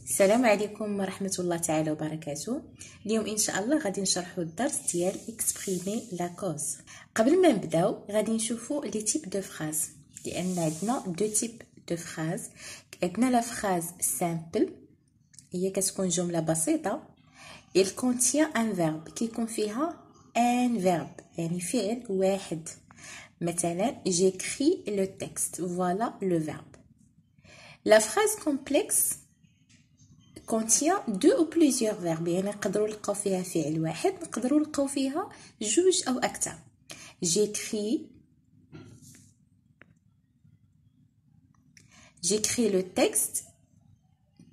السلام عليكم ورحمة الله تعالى وبركاته. اليوم إن شاء الله غادي نشرحوا الدرس ديال exprimer la cause. قبل ما نبداو غادي نشوفوا لي تيب دو فراز، لأن عندنا دو تيب دو فراز. عندنا لا فراز سامبل، هي كتكون جملة بسيطة. il contient un verbe، كيكون فيها un verbe يعني فعل واحد. مثلا j'écris le texte، voilà le verbe. La phrase complexe contient deux ou plusieurs verbes، يعني نقدروا نلقاو فيها فعل واحد، نقدروا نلقاو فيها جوج او اكثر. j'écris le texte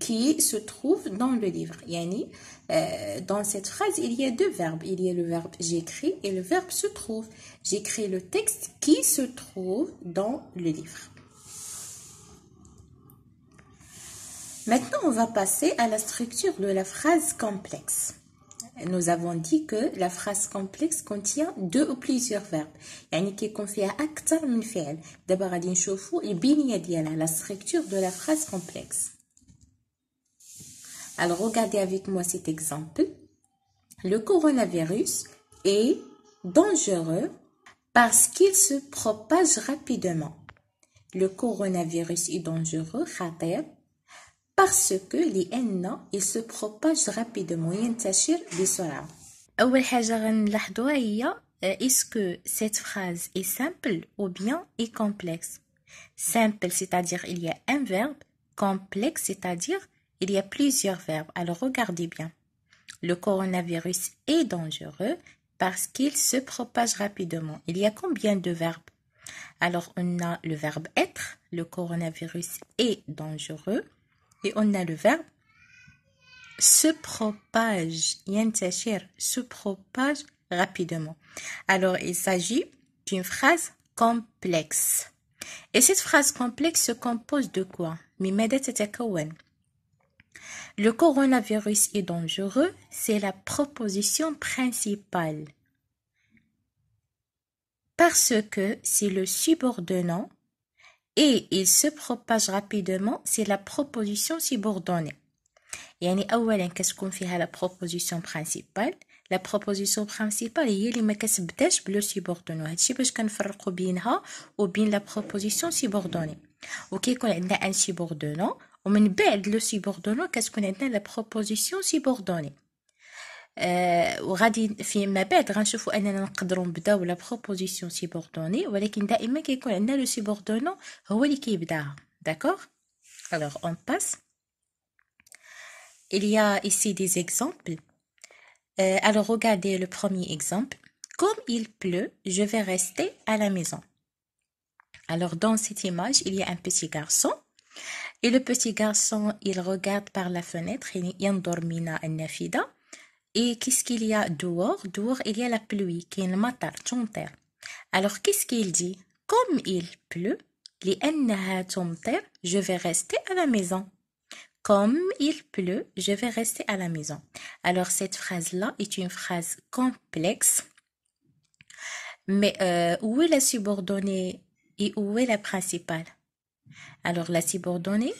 qui se trouve dans le livre. يعني dans cette phrase il y a deux verbes، il y a le verbe j'écris et le verbe se trouve. j'écris le texte qui se trouve dans le livre. Maintenant, on va passer à la structure de la phrase complexe. Nous avons dit que la phrase complexe contient deux ou plusieurs verbes. يعني كيكون فيها أكثر من فعل. دابا غادي نشوفوا البنية ديالها، la structure de la phrase complexe. Alors, regardez avec moi cet exemple. Le coronavirus est dangereux parce qu'il se propage rapidement. Le coronavirus est dangereux خطير parce que لأن il se propage rapidement، ينتشر بسرعة. أول حاجة غنلاحظوها هي est-ce que cette phrase est simple ou bien est complexe. Simple, c'est-à-dire il y a un verbe. Complexe, c'est-à-dire il y a plusieurs verbes. Alors regardez bien. Le coronavirus est dangereux parce qu'il se propage rapidement. Il y a combien de verbes? Alors on a le verbe être. Le coronavirus est dangereux. Et on a le verbe se propage, ينتشر, se propage rapidement. Alors, il s'agit d'une phrase complexe. Et cette phrase complexe se compose de quoi? ماذا تتكون? Le coronavirus est dangereux, c'est la proposition principale. Parce que c'est le subordonnant. Et il se propage rapidement, c'est la proposition subordonnée. يعني أولا كتكون فيها la proposition principale. La proposition principale هي اللي ما كتبداش بلو subordonné. هادشي باش كنفرقوا بينها وبين la proposition subordonnée. وكيكون عندنا un subordonnant ومن بعد لو subordonnant كتكون عندنا la proposition subordonnée. وغادي فيما بعد غنشوفوا اننا نقدروا نبداو لا بروبوزيسيون سيبوردوني، ولكن دائما كيكون عندنا لو سيبوردونون هو اللي كيبداها. داكوغ. alors on passe. Il y a ici des exemples. Alors regardez le premier exemple. Comme il pleut, je vais rester à la maison. Alors dans cette image il y a un petit garçon, et le petit garçon il regarde par la fenêtre. ينظر من النافذة. Et qu'est-ce qu'il y a dehors? Dehors, il y a la pluie, qui est le matar, تمطر. Alors, qu'est-ce qu'il dit? Comme il pleut, لأنها تمطر, je vais rester à la maison. Comme il pleut, je vais rester à la maison. Alors, cette phrase-là est une phrase complexe. Mais où est la subordonnée et où est la principale? Alors, la subordonnée,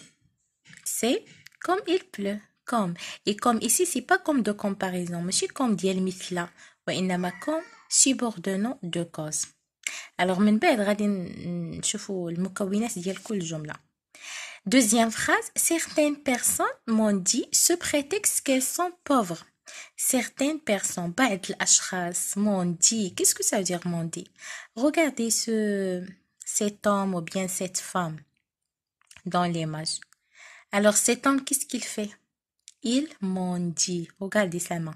c'est comme il pleut. Comme. Et comme ici, c'est pas comme de comparaison. ماشي comme ديال مثل، وإنما comme subordonnant de cause. Alors من بعد غادي نشوفوا المكونات ديال كل جملة. Deuxième phrase. Certaines personnes m'ont dit ce prétexte qu'elles sont pauvres. Certaines personnes, بعض الأشخاص m'ont dit. Qu'est-ce que ça veut dire m'ont dit? Regardez cet homme ou bien cette femme dans l'image. Alors cet homme, qu'est-ce qu'il fait? Ils m'ont dit. Regardez sa main.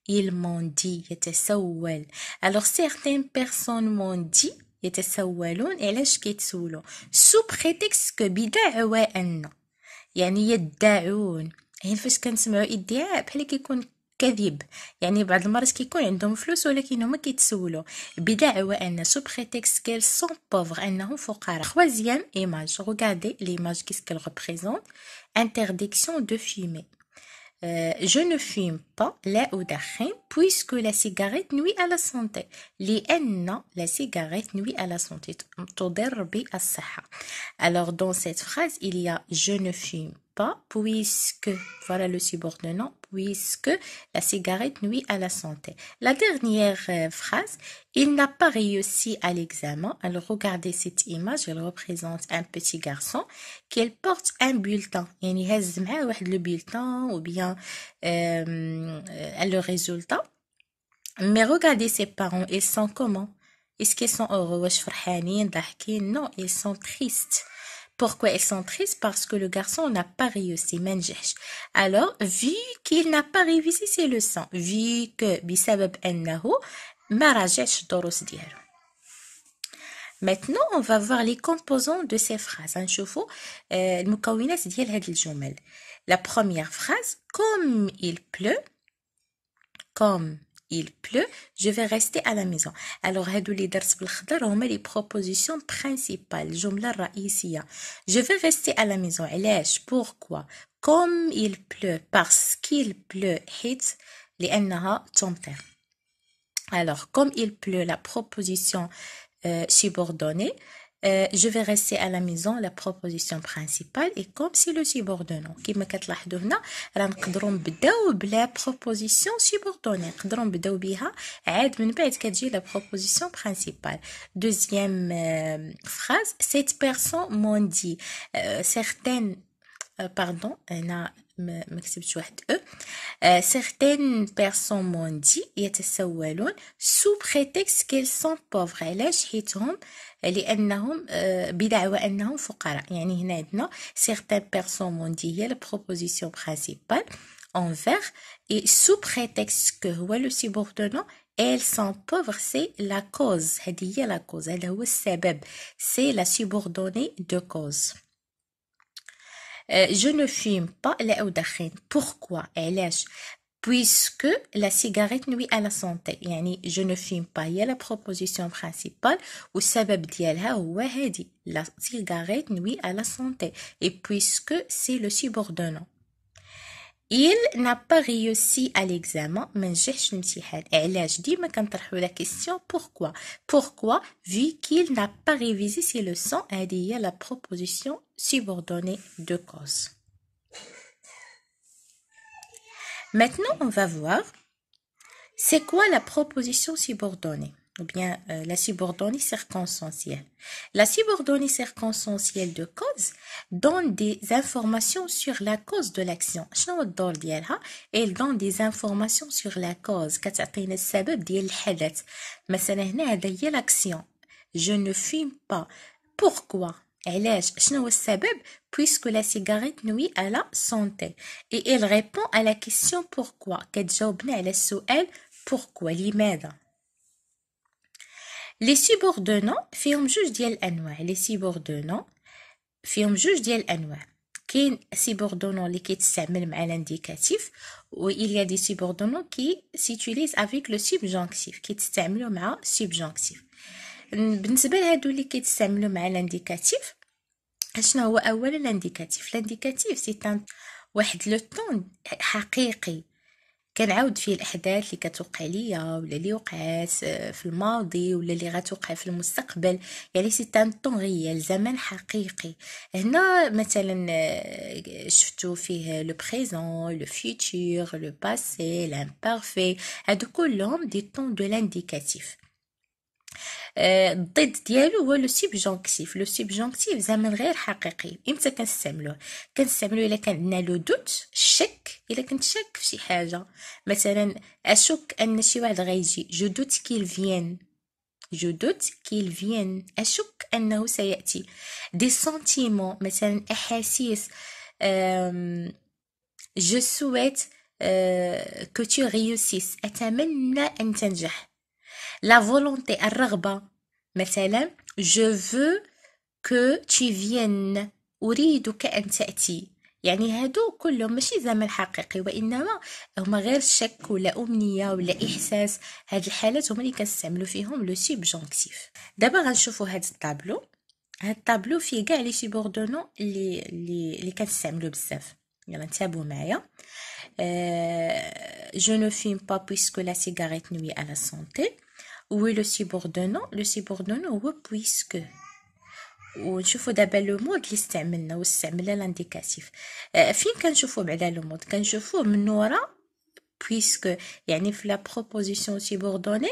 Ils m'ont dit. يتسول. Alors certaines personnes m'ont dit. يتسولون. علاش كيتسولوا؟ sous prétexte que بدعوى أن. يعني يدعون. يعني فاش كنسمعوا ادعاء بحال كيكون كذب. يعني بعض المرات كيكون عندهم فلوس ولكن هما كيتسولوا بدعوى أن sous prétexte qu'elles sont pauvres. أنهم فقراء. Troisième image. Regardez l'image qu'est-ce qu'elle représente. Interdiction de fumer. Je ne fume pas لا أدخن puisque la cigarette nuit à la santé. لأن la cigarette nuit à la santé. تضر بالصحة. Alors dans cette phrase il y a je ne fume pas puisque, voilà le subordonnant, puisque la cigarette nuit à la santé. La dernière phrase, il n'a pas réussi à l'examen. Alors regardez cette image, elle représente un petit garçon qui porte un bulletin. يعني هز معاه واحد le bulletin ou bien le résultat. Mais regardez ses parents, ils sont comment? Est-ce qu'ils sont heureux? واش فرحانين ضاحكين? Non, ils sont tristes. Pourquoi ils sont tristes? Parce que le garçon n'a pas réussi, ما نجحش. Alors, vu qu'il n'a pas réussi ses leçons, vu que بسبب أنه ما راجعش الدروس ديالو. Maintenant, on va voir les composants de ces phrases. نشوفوا المكونات ديال هاد الجمل. La première phrase, comme il pleut, comme il pleut, je vais rester à la maison. Alors, هادو اللي درت بالخضر هما les propositions principales, الجملة الرئيسية. Je vais rester à la maison. علاش؟ Pourquoi? Comme il pleut, parce qu'il pleut, حيت لأنها تمطر. Alors, comme il pleut, la proposition subordonnée, je vais rester à la maison, la proposition principale, et comme c'est le subordonnant. كما كتلاحظوا هنا راه نقدروا نبداو بلا proposition subordonnée. نقدروا نبداو بها عاد من بعد كتجي la proposition principale. Deuxième phrase, cette personne m'ont dit certaines pardon, هنا ما كتبتش واحد certaines personnes m'ont dit يتسولون sous prétexte qu'elles sont pauvres. علاش؟ حيتهم لأنهم بدعوى أنهم فقراء. يعني هنا عندنا certaines personnes m'ont dit هي la proposition principale envers et sous prétexte que هو le subordonnant elles sont pauvres c'est la cause. هذه هي la cause. هذا هو السبب. c'est la subordonnée de cause. Je ne fume pas لا أدخن. Pourquoi? علاش؟ puisque la cigarette nuit à la santé. يعني je ne fume pas هي la proposition principale والسبب ديالها هو هادي la cigarette nuit à la santé et puisque c'est le subordonnant. Il n'a pas réussi à l'examen. ما نجحش الامتحان. علاش؟ ديما كنطرحوا la question pourquoi. Pourquoi? Vu qu'il n'a pas révisé ses leçons. هذه هي la proposition subordonnée de cause. Maintenant, on va voir c'est quoi la proposition subordonnée ou bien la subordonnée circonstancielle. La subordonnée circonstancielle de cause donne des informations sur la cause de l'action. شنو هو الدور ديالها؟ Elle donne des informations sur la cause. كتعطينا السبب ديال الحدث. مثلا هنا هذا هي l'action. Je ne fume pas. Pourquoi? علاش؟ شنو هو السبب؟ puisque la cigarette nuit à la santé. Et elle répond à la question pourquoi. كتجاوبنا على السؤال pourquoi. لماذا؟ les subordonnants فيهم جوج ديال الأنواع. les subordonnants فيهم جوج ديال الأنواع. كاين subordonnant اللي كيتستعمل مع l'indicatif و il y a des subordonnants qui s'utilisent avec le subjonctif كيتستعملوا مع subjonctif. بالنسبة لهادو اللي كيتستعملوا مع l'indicatif شنو هو اولا لانديكاتيف سي واحد لو طون حقيقي كنعاود فيه الاحداث اللي كتوقع ليا ولا اللي وقعات في الماضي ولا اللي غتوقع في المستقبل. يعني سي طون ريال زمن حقيقي. هنا مثلا شفتو فيه لو بريزون لو فيوتور لو باسي لامبارفي. هادو كلهم دي طون دو لانديكاتيف. الضد ديالو هو لو سوبجونكتيف. لو سوبجونكتيف زمن غير حقيقي. امتى كنستعملوه الا كان عندنا لو دوت الشك. الا كنت شاك في شي حاجه مثلا اشك ان شي واحد غيجي جو دوت كيل فين اشك انه سياتي. دي سنتيمون مثلا احاسيس جو سويت كو تو ريوسيس اتمنى ان تنجح. La volonté, الرغبة مثلا je veux que tu viennes أريدك أن تأتي. يعني هادو كلهم ماشي زمن حقيقي وإنما هما غير شك ولا أمنية ولا إحساس. هاد الحالات هما اللي كنستعملوا فيهم لو سوبجونكتيف. دابا غنشوفوا هاد الطابلو فيه كاع لي سوبوردونون اللي كنستعملوا بزاف. يلا نتابعوا معايا. Je ne fume pas puisque la cigarette nuit à la santé. Où est le subordonnant? Le subordonnant هو puisque. ونشوفوا دابا لو مود اللي استعملنا واستعملنا لانديكاتيف. فين كنشوفوا بعدا لو مود؟ كنشوفوه من ورا بويسك، يعني في لا بروبوزيسيون سيبوردوني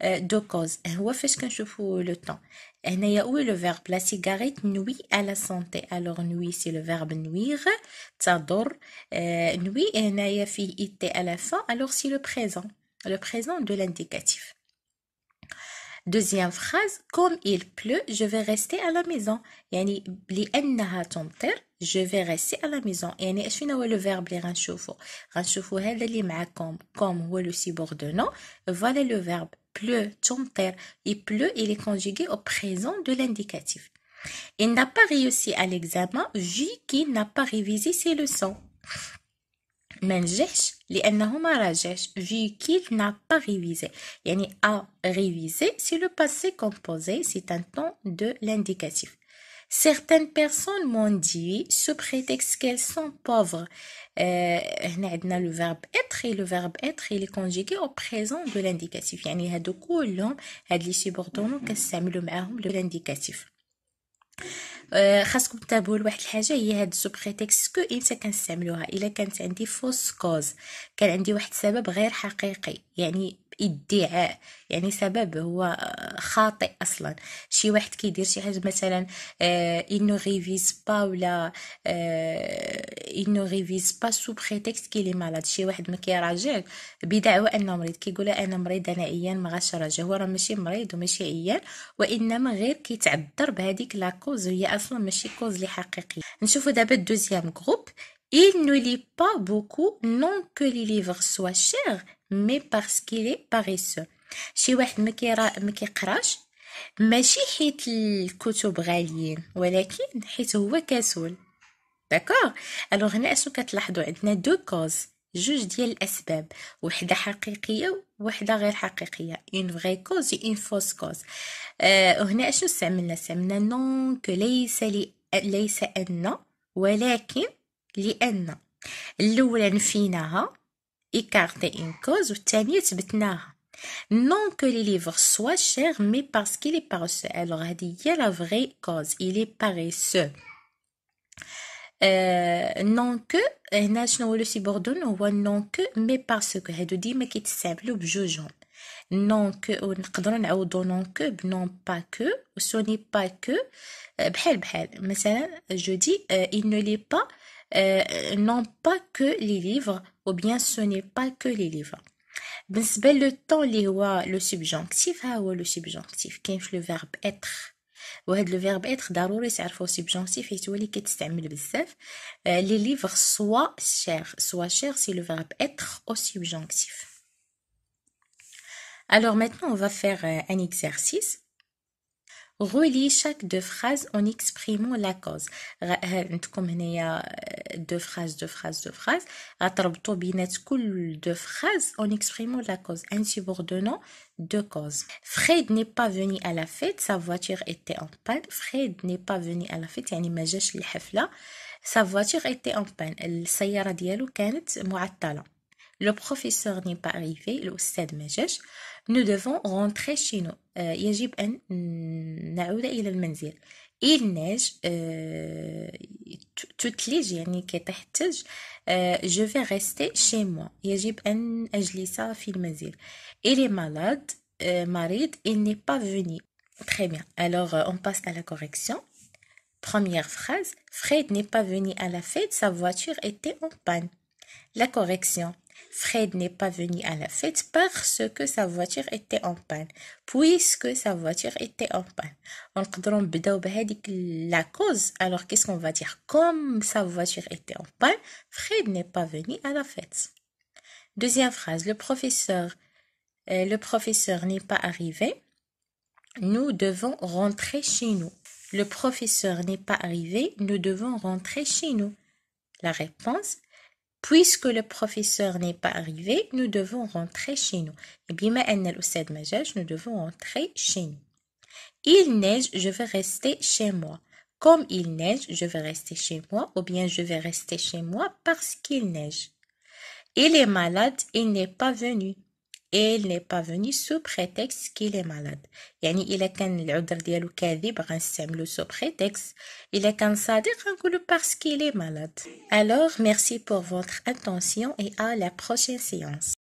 دو كوز. هو فاش كنشوفوا لو طون هنايا وي لو فيرب لا سيغاريت نوي على سونتي. الوغ نوي سي لو فيرب نوير، تضر. نوي هنايا فيه ايتي على فان، الوغ سي لو بريزون دو لانديكاتيف. Deuxième phrase, comme il pleut, je vais rester à la maison. يعني لأنها تمطر je vais rester à la maison. يعني شنو هو لو فيرب اللي غنشوفو هذا اللي مع comme هو لو subordonnant. Voilà le verbe pleut, تمطر. Il pleut, il est conjugué au présent de l'indicatif. Il n'a pas réussi à l'examen vu qu'il n'a pas révisé ses leçons. ما نجحش لأنه ما راجعش vu qu'il n'a pas révisé. يعني a révisé c'est le passé composé, c'est un temps de l'indicatif. Certaines personnes m'ont dit sous prétexte qu'elles sont pauvres. هنا عندنا le verbe être, et le verbe être il est conjugué au présent de l'indicatif. يعني هادو كلهم هاد لي سيبوردونو كنستعملو معاهم l'indicatif. خاصكم تتابعوا لواحد الحاجه، هي هاد سو بريتكست كو امتى كنستعملوها. الا كانت عندي فوس كوز، كان عندي واحد السبب غير حقيقي، يعني ادعاء، يعني سبب هو خاطئ اصلا. شي واحد كيدير شي حاجه مثلا انو ريفيز با، ولا انو ريفيز با سو بريتكست كي لي مالاد. شي واحد ما كيراجع بدعوى انه مريض، كيقول انا مريض انا عيان ما غاش راجع. هو راه ماشي مريض وماشي عيان، وانما غير كيتعذر بهذيك لا كوز، وهي اصلا ماشي كوز لي حقيقيه. نشوفوا دابا الدوزيام جروب. Il ne lit pas beaucoup, non que les livres soient chers, mais parce qu'il est paresseux. شي واحد ما كيقراش ماشي حيت الكتب غاليين، ولكن حيت هو كسول. داكوغ. الوغ هنا اشنو كتلاحظوا؟ عندنا دو كوز، جوج ديال الاسباب، وحده حقيقيه وحده غير حقيقيه، اون فري كوز و اون فوس كوز. وهنا اشنو استعملنا نون كو، ليس ان، ولكن لان. الاولى نفيناها écarter une cause والثانيه ثبتناها. Non que les livres soient chers, mais parce qu'il est paresseux. Alors هذه هي la vraie cause, il est paresseux. non que هنا شنو هو لو سيبوردون؟ هو non que mais parce que. هادو ديما كيتستعملوا بجوجهم. non que ونقدروا نعوضوا non que ب non pas que و ce n'est pas que. بحال مثلا je dis il ne lit pas non pas que les livres, ou bien ce n'est pas que les livres. بالنسبه لو طون اللي هو لو سبجونكتيف، ها هو لو سبجونكتيف كاين في لو فيرب اتر. وهاد لو فيرب اتر ضروري تعرفوا سبجونكتيف حيت هو اللي كيتستعمل بزاف. لي ليفر سوا شير سي لو فيرب اتر او سبجونكتيف. Alors maintenant on va faire un exercice. Relis chaque deux phrases en exprimant la cause. عندكم هنايا deux phrases. غتربطوا بينات كل deux phrases en exprimant la cause. Un subordonnant, deux causes. Fred n'est pas venu à la fête, sa voiture était en panne. Fred n'est pas venu à la fête يعني ما جاش للحفلة. Sa voiture était en panne. السيارة ديالو كانت معطلة. Le professeur n'est pas arrivé, الأستاذ ما جاش. Nous devons rentrer chez nous. يجب أن نعود إلى المنزل. Il neige. تثلج يعني كيطيح الثلج. Je vais rester chez moi. يجب أن أجلس في المنزل. Il est malade. مريض. Il n'est pas venu. Très bien. Alors, on passe à la correction. Première phrase. Fred n'est pas venu à la fête. Sa voiture était en panne. La correction. Fred n'est pas venu à la fête parce que sa voiture était en panne. Puisque sa voiture était en panne. On peut نبداو بهذيك la cause. Alors qu'est-ce qu'on va dire? Comme sa voiture était en panne, Fred n'est pas venu à la fête. Deuxième phrase. Le professeur n'est pas arrivé. Nous devons rentrer chez nous. Le professeur n'est pas arrivé. Nous devons rentrer chez nous. La réponse. Puisque le professeur n'est pas arrivé, nous devons rentrer chez nous. Et bien, nous devons rentrer chez nous. Il neige, je vais rester chez moi. Comme il neige, je vais rester chez moi, ou bien je vais rester chez moi parce qu'il neige. Il est malade, il n'est pas venu. il n'est pas venu sous prétexte qu'il est malade. يعني إلا كان العذر ديالو كاذب غنستعملو sous prétexte. إلا كان صادق غنقولو parce qu'il est malade. Alors, merci pour votre attention et à la prochaine séance.